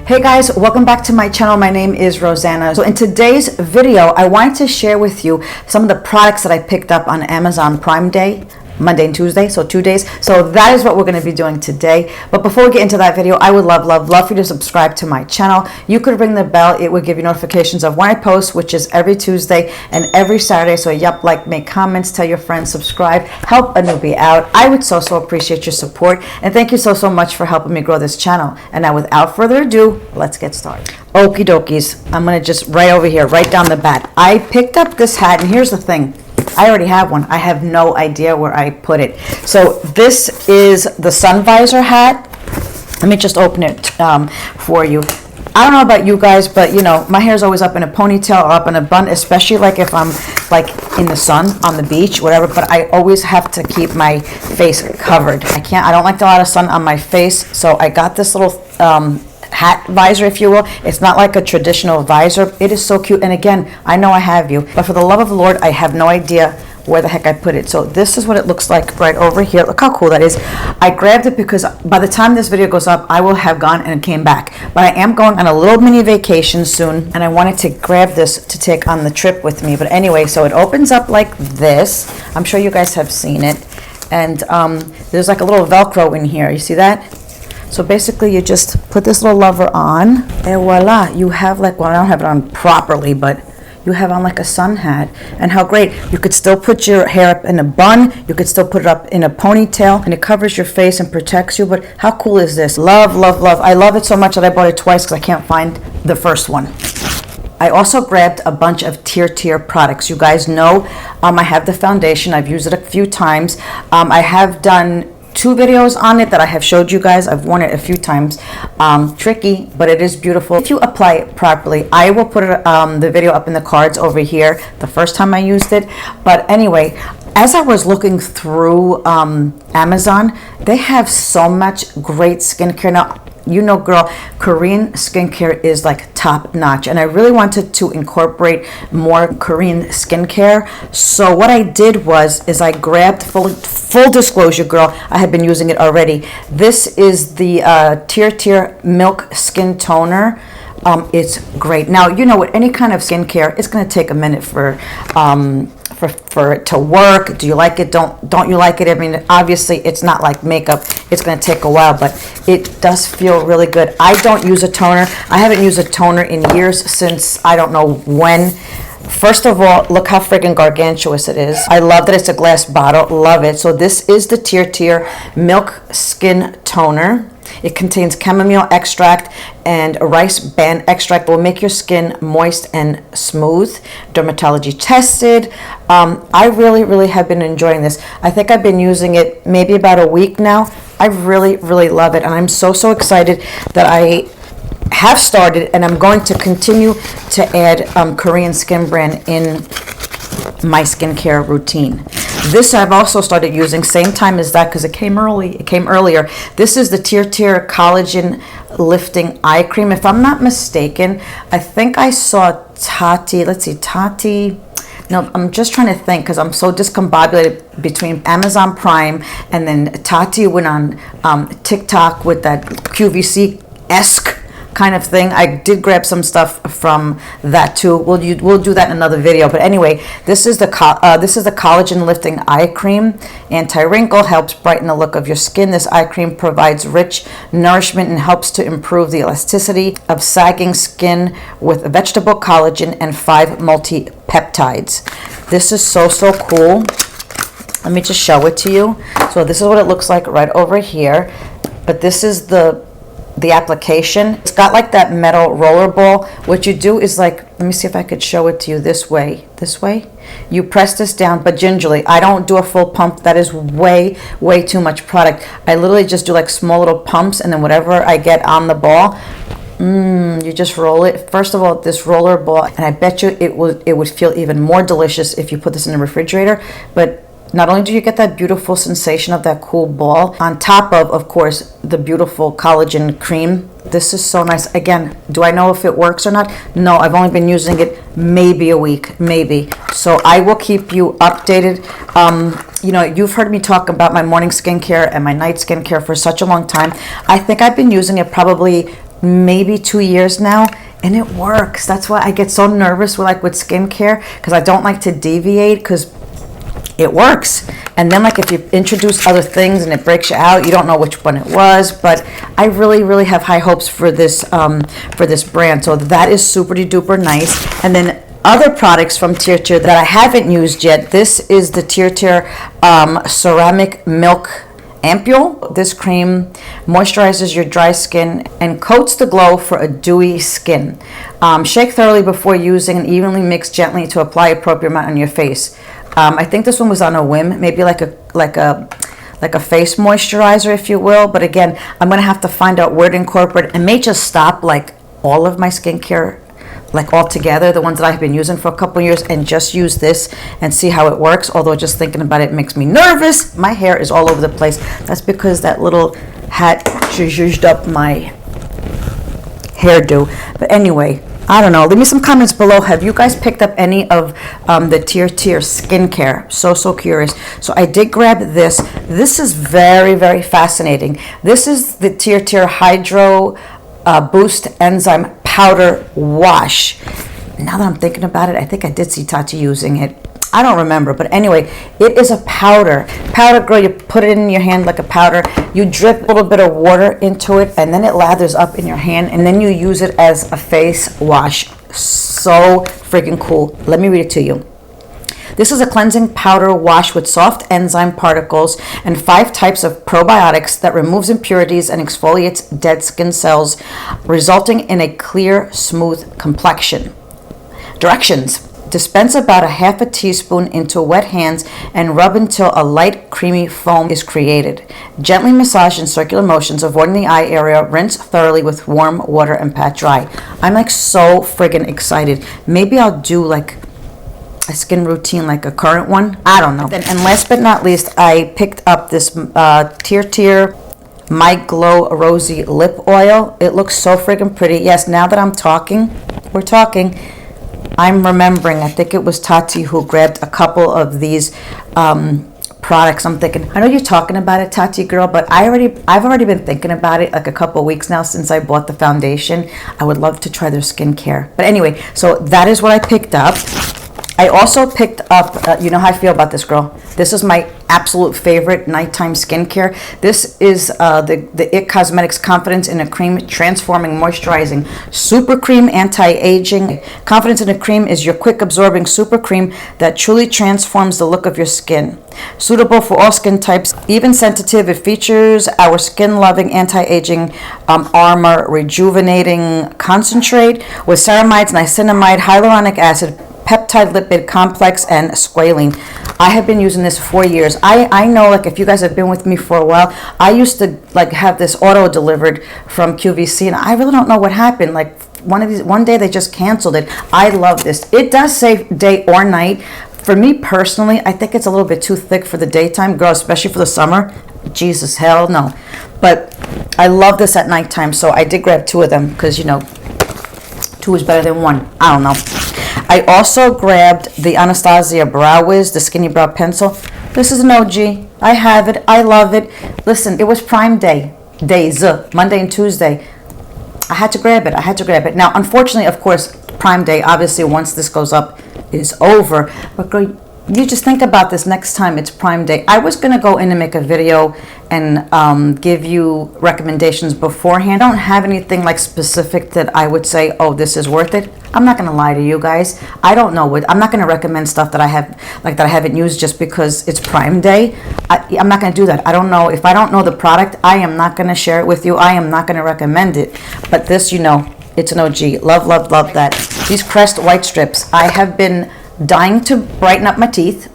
Hey guys, welcome back to my channel. My name is Roseanna. So in today's video, I wanted to share with you some of the products that I picked up on Amazon Prime Day, Monday and Tuesday, so 2 days. So that is what we're going to be doing today. But before we get into that video, I would love for you to subscribe to my channel. You could ring the bell. It would give you notifications of when I post, which is every Tuesday and every Saturday. So like, make comments, tell your friends, subscribe, help a newbie out. I would so appreciate your support. And thank you so much for helping me grow this channel. And now without further ado, let's get started. Okie dokies. I'm going to just right over here, right down the bat. I picked up this hat, and here's the thing. I already have one. I have no idea where I put it. So this is the sun visor hat. Let me just open it for you. I don't know about you guys, but you know, my hair is always up in a ponytail or up in a bun, especially like if I'm like in the sun, on the beach, whatever, but I always have to keep my face covered. I don't like a lot of sun on my face, so I got this little hat visor, if you will. It's not like a traditional visor. It is so cute, and again, I know I have you, but for the love of the Lord, I have no idea where the heck I put it. So this is what it looks like right over here. Look how cool that is. I grabbed it because by the time this video goes up, I will have gone and came back, but I am going on a little mini vacation soon, and I wanted to grab this to take on the trip with me. But anyway, so it opens up like this. I'm sure you guys have seen it, and there's like a little Velcro in here. You see that? So basically you just put this little lever on, and voila, you have like, well, I don't have it on properly, but you have on like a sun hat. And how great, you could still put your hair up in a bun, you could still put it up in a ponytail, and it covers your face and protects you. But how cool is this? Love. I love it so much that I bought it twice because I can't find the first one. I also grabbed a bunch of tier products. You guys know I have the foundation. I've used it a few times. I have done 2 videos on it that I have showed you guys. I've worn it a few times. Tricky, but it is beautiful if you apply it properly. I will put it, the video up in the cards over here, the first time I used it. But anyway, as I was looking through Amazon, they have so much great skincare. Now, you know, girl, Korean skincare is like top notch, and I really wanted to incorporate more Korean skincare. So what I did is I grabbed, full disclosure, girl, I had been using it already. This is the Tier Milk Skin Toner. It's great. Now, you know, with any kind of skincare, it's going to take a minute for it to work. Do you like it? Don't you like it? I mean, obviously it's not like makeup. It's going to take a while, but it does feel really good. I don't use a toner. I haven't used a toner in years, since I don't know when. First of all, look how friggin' gargantuous it is. I love that it's a glass bottle. Love it. So this is the Tier Milk Skin Toner. It contains chamomile extract and rice bran extract. Will make your skin moist and smooth. Dermatology tested. I really have been enjoying this. I think I've been using it maybe about a week now. I really love it, and I'm so excited that I have started, and I'm going to continue to add Korean skin brand in my skincare routine. This I've also started using same time as that because it came earlier. This is the Tier Collagen Lifting Eye Cream. If I'm not mistaken, I think I saw Tati. Let's see, Tati. No, I'm just trying to think because I'm so discombobulated between Amazon Prime and then Tati went on TikTok with that QVC-esque kind of thing. I did grab some stuff from that too. We'll do that in another video. But anyway, this is the collagen lifting eye cream. Anti-wrinkle, helps brighten the look of your skin. This eye cream provides rich nourishment and helps to improve the elasticity of sagging skin with vegetable collagen and 5 multi-peptides. This is so cool. Let me just show it to you. So this is what it looks like right over here. But this is the application. It's got like that metal roller ball. What you do is like, let me see if I could show it to you this way. You press this down, but gingerly. I don't do a full pump. That is way too much product. I literally just do like small little pumps, and then whatever I get on the ball, you just roll it. First of all, this roller ball, and I bet you it would feel even more delicious if you put this in the refrigerator. But not only do you get that beautiful sensation of that cool ball, on top of course, the beautiful collagen cream. This is so nice. Again, do I know if it works or not? No, I've only been using it maybe a week, maybe. So I will keep you updated. You know, you've heard me talk about my morning skincare and my night skincare for such a long time. I think I've been using it probably maybe 2 years now, and it works. That's why I get so nervous with skincare, because I don't like to deviate, because it works. And then if you introduce other things and it breaks you out, you don't know which one it was. But I really have high hopes for this brand. So that is super duper nice. And then other products from Tier that I haven't used yet. This is the Tier ceramic milk ampule. This cream moisturizes your dry skin and coats the glow for a dewy skin. Shake thoroughly before using and evenly mix gently to apply appropriate amount on your face. I think this one was on a whim, maybe like a face moisturizer, if you will. But again, I'm gonna have to find out where to incorporate. I may just stop all of my skincare all together, the ones that I've been using for a couple years, and just use this and see how it works. Although just thinking about it makes me nervous. My hair is all over the place. That's because that little hat zhuzhed up my hairdo. But anyway, I don't know. Leave me some comments below. Have you guys picked up any of the Tier skincare? So curious. So I did grab this. This is very fascinating. This is the Tier Hydro Boost Enzyme Powder Wash. Now that I'm thinking about it, I think I did see Tati using it. I don't remember, but anyway, it is a powder. Powder, girl, you put it in your hand like a powder. You drip a little bit of water into it, and then it lathers up in your hand, and then you use it as a face wash. So freaking cool. Let me read it to you. This is a cleansing powder wash with soft enzyme particles and 5 types of probiotics that removes impurities and exfoliates dead skin cells, resulting in a clear, smooth complexion. Directions. Dispense about a half a teaspoon into wet hands and rub until a light creamy foam is created. Gently massage in circular motions, avoiding the eye area. Rinse thoroughly with warm water and pat dry. I'm so friggin' excited. Maybe I'll do a skin routine, a current one. I don't know. And last but not least, I picked up this Tier My Glow Rosy Lip Oil. It looks so friggin' pretty. Yes, now that we're talking, I'm remembering, I think it was Tati who grabbed a couple of these products. I'm thinking, I know you're talking about it, Tati girl, but I've already been thinking about it a couple weeks now since I bought the foundation. I would love to try their skincare. But anyway, so that is what I picked up. I also picked up, you know how I feel about this, girl. This is my absolute favorite nighttime skincare. This is the IT Cosmetics Confidence in a Cream Transforming Moisturizing Super Cream Anti-Aging. Confidence in a Cream is your quick absorbing super cream that truly transforms the look of your skin. Suitable for all skin types, even sensitive. It features our skin-loving anti-aging armor rejuvenating concentrate with ceramides, niacinamide, hyaluronic acid, peptide lipid complex, and squalene. I have been using this for years. I know, if you guys have been with me for a while, I used to have this auto delivered from QVC, and I really don't know what happened. One day they just canceled it. I love this. It does say day or night. For me personally, I think it's a little bit too thick for the daytime, girl, especially for the summer. Jesus, hell no. But I love this at nighttime, so I did grab 2 of them because, 2 is better than 1. I don't know. I also grabbed the Anastasia Brow Wiz, the Skinny Brow Pencil. This is an OG. I have it. I love it. Listen, it was Prime days, Monday and Tuesday. I had to grab it. Now, unfortunately, of course, Prime Day, obviously, once this goes up, is over. But girl, you just think about this next time it's Prime Day. I was going to go in and make a video and give you recommendations beforehand. I don't have anything specific that I would say, oh, this is worth it. I'm not going to lie to you guys. I don't know what. I'm not going to recommend stuff that I have that I haven't used just because it's Prime Day. I'm not going to do that. I don't know. If I don't know the product, I am not going to share it with you. I am not going to recommend it. But this, it's an OG. Love that. These Crest White Strips. I have been dying to brighten up my teeth.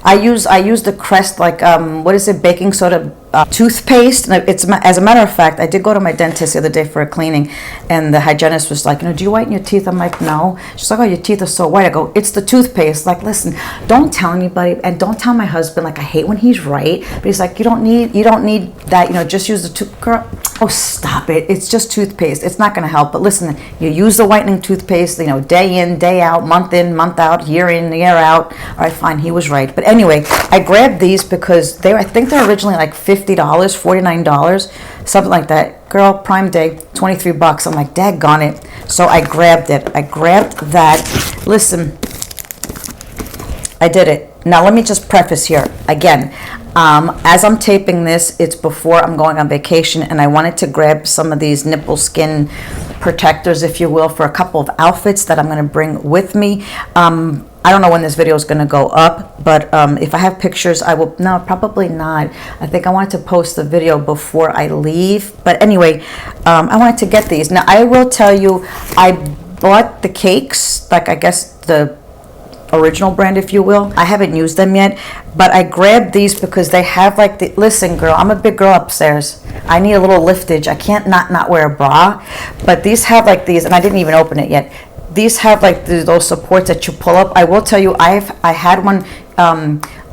I use the Crest what is it, baking soda toothpaste. It's, as a matter of fact, I did go to my dentist the other day for a cleaning, and the hygienist was like, do you whiten your teeth? I'm like, no. She's like, oh, your teeth are so white. I go, it's the toothpaste. Listen, don't tell anybody, and don't tell my husband. I hate when he's right, but he's like, you don't need that. Just use the girl. Oh, stop it. It's just toothpaste. It's not going to help. But listen, you use the whitening toothpaste, you know, day in, day out, month in, month out, year in, year out. All right, fine. He was right. But anyway, I grabbed these because I think they're originally like $50, $49, something like that. Girl, Prime Day, 23 bucks. I'm like, daggone it. So I grabbed it. I grabbed that. Listen, I did it. Now, let me just preface here. Again, as I'm taping this, it's before I'm going on vacation, and I wanted to grab some of these nipple skin protectors, if you will, for a couple of outfits that I'm going to bring with me. I don't know when this video is going to go up, but if I have pictures, I will. No, probably not. I think I wanted to post the video before I leave. But anyway, I wanted to get these. Now, I will tell you, I bought the cakes, like I guess the original brand, if you will. I haven't used them yet, but I grabbed these because they have like the, listen girl, I'm a big girl upstairs. I need a little liftage. I can't not wear a bra, but these have like these, and I didn't even open it yet. These have like those supports that you pull up. I will tell you, I had one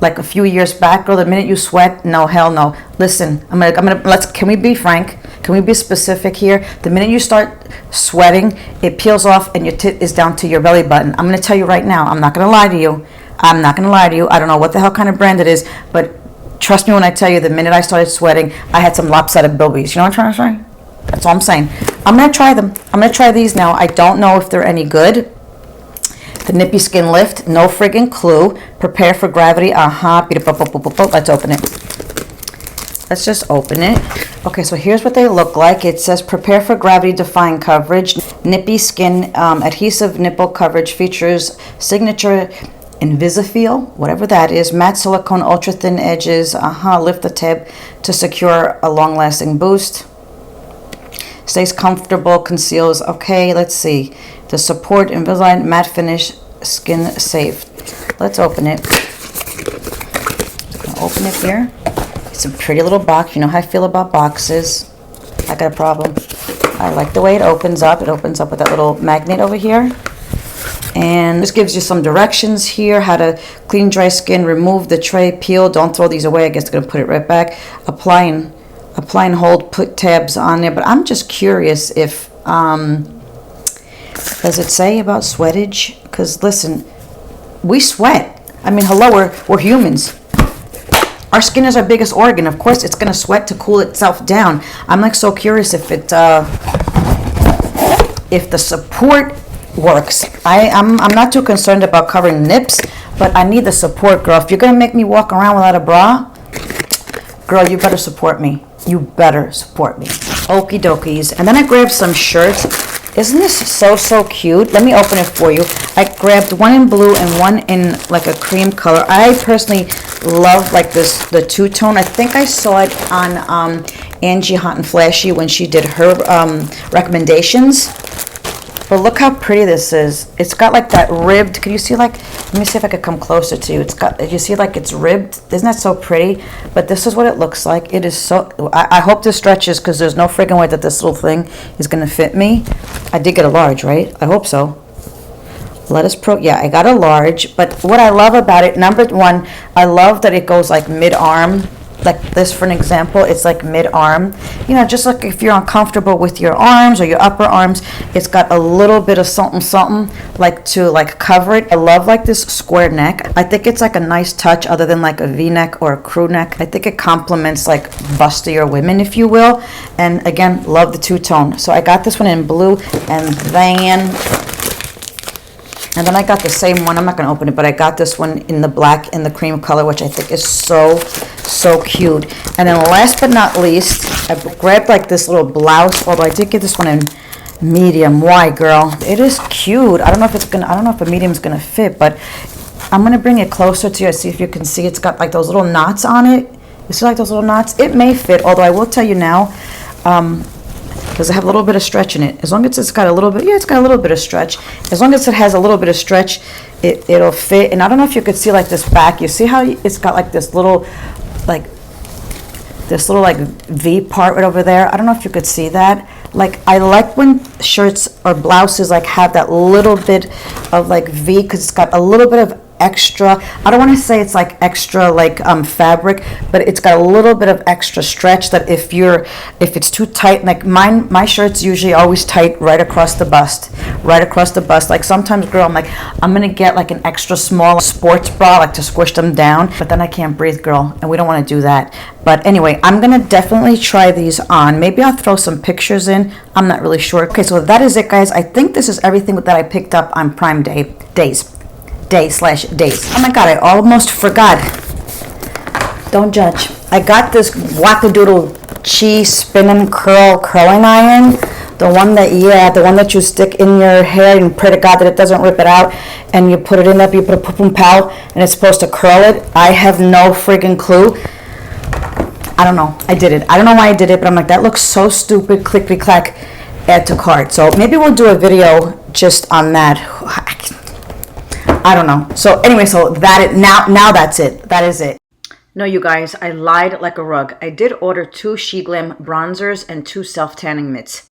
like a few years back, girl. The minute you sweat, no, hell no. Listen, can we be frank? Can we be specific here? The minute you start sweating, it peels off and your tit is down to your belly button. I'm going to tell you right now, I'm not going to lie to you. I'm not going to lie to you. I don't know what the hell kind of brand it is, but trust me when I tell you, the minute I started sweating, I had some lopsided bilbies. You know what I'm trying to say? That's all I'm saying. I'm going to try them. I'm going to try these now. I don't know if they're any good. The Nippy Skin Lift, no friggin' clue. Prepare for gravity. Let's open it. Let's just open it. Okay, so here's what they look like. It says prepare for gravity defying coverage. Nippy Skin adhesive nipple coverage features signature Invisifeel, whatever that is, matte silicone ultra thin edges. Lift the tab to secure a long lasting boost. Stays comfortable, conceals. Okay, let's see. The support Invisalign matte finish, skin safe. Let's open it. I'll open it here. It's a pretty little box. You know how I feel about boxes. I got a problem. I like the way it opens up. It opens up with that little magnet over here. And this gives you some directions here. How to clean dry skin, remove the tray, peel. Don't throw these away. I guess I'm going to put it right back. Apply and hold, put tabs on there. But I'm just curious if, does it say about sweatage? Because listen, we sweat. I mean, hello, we're humans. Our skin is our biggest organ. Of course, it's going to sweat to cool itself down. I'm like so curious if it, if the support works. I'm not too concerned about covering nips, but I need the support, girl. If you're going to make me walk around without a bra, girl, you better support me. You better support me. Okie dokies. And then I grabbed some shirts. Isn't this so cute? Let me open it for you. I grabbed one in blue and one in like a cream color. I personally love like this, the two-tone. I think I saw it on Angie Hot and Flashy when she did her recommendations. But look how pretty this is. It's got like that ribbed. Can you see like, let me see if I could come closer to you. It's got, you see like it's ribbed? Isn't that so pretty? But this is what it looks like. It is so, I hope this stretches because there's no friggin' way that this little thing is going to fit me. I did get a large, right? I hope so. Yeah, I got a large. But what I love about it, number one, I love that it goes like mid-arm. Like this, for an example, it's like mid-arm. You know, just like if you're uncomfortable with your arms or your upper arms, it's got a little bit of something like to like cover it. I love like this square neck. I think it's like a nice touch other than like a V-neck or a crew neck. I think it complements like bustier women, if you will. And again, love the two-tone. So I got this one in blue, and then I got the same one. I'm not going to open it, but I got this one in the black and the cream color, which I think is so cute. And then last but not least, I grabbed like this little blouse, although I did get this one in medium. Why, girl? It is cute. I don't know if a medium is going to fit, but I'm going to bring it closer to you. See if you can see. It's got like those little knots on it. You see like those little knots? It may fit, although I will tell you now, because I have a little bit of stretch in it. As long as it's got a little bit, it's got a little bit of stretch. As long as it has a little bit of stretch, it'll fit. And I don't know if you could see like this back. You see how it's got like this little V part right over there? I don't know if you could see that. Like, I like when shirts or blouses like have that little bit of like V, because it's got a little bit of extra, I don't want to say it's like extra like fabric, but it's got a little bit of extra stretch that if it's too tight, like my shirts usually always tight right across the bust. Like sometimes, girl, I'm gonna get like an extra small sports bra, like to squish them down, but then I can't breathe, girl, and we don't want to do that. But anyway, I'm gonna definitely try these on. Maybe I'll throw some pictures in. I'm not really sure. Okay, so that is it, guys. I think this is everything that I picked up on Prime days. Oh my God, I almost forgot. Don't judge. I got this wackadoodle cheese spinning curling iron. The one that you stick in your hair and pray to God that it doesn't rip it out, and you put it in there, you put a pum pal, and it's supposed to curl it. I have no friggin' clue. I don't know. I did it. I don't know why I did it, but I'm like, that looks so stupid. Clickety clack, add to cart. So maybe we'll do a video just on that. I don't know. So anyway, so now that's it. That is it. No, you guys, I lied like a rug. I did order 2 She Glam bronzers and 2 self-tanning mitts.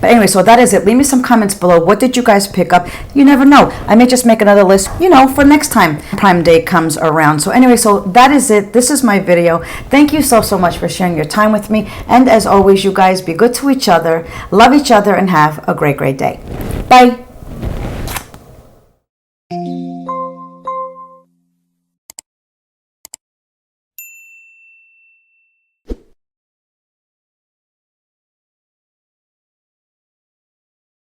But anyway, so that is it. Leave me some comments below. What did you guys pick up? You never know. I may just make another list, for next time Prime Day comes around. So anyway, so that is it. This is my video. Thank you so much for sharing your time with me. And as always, you guys, be good to each other, love each other, and have a great day. Bye.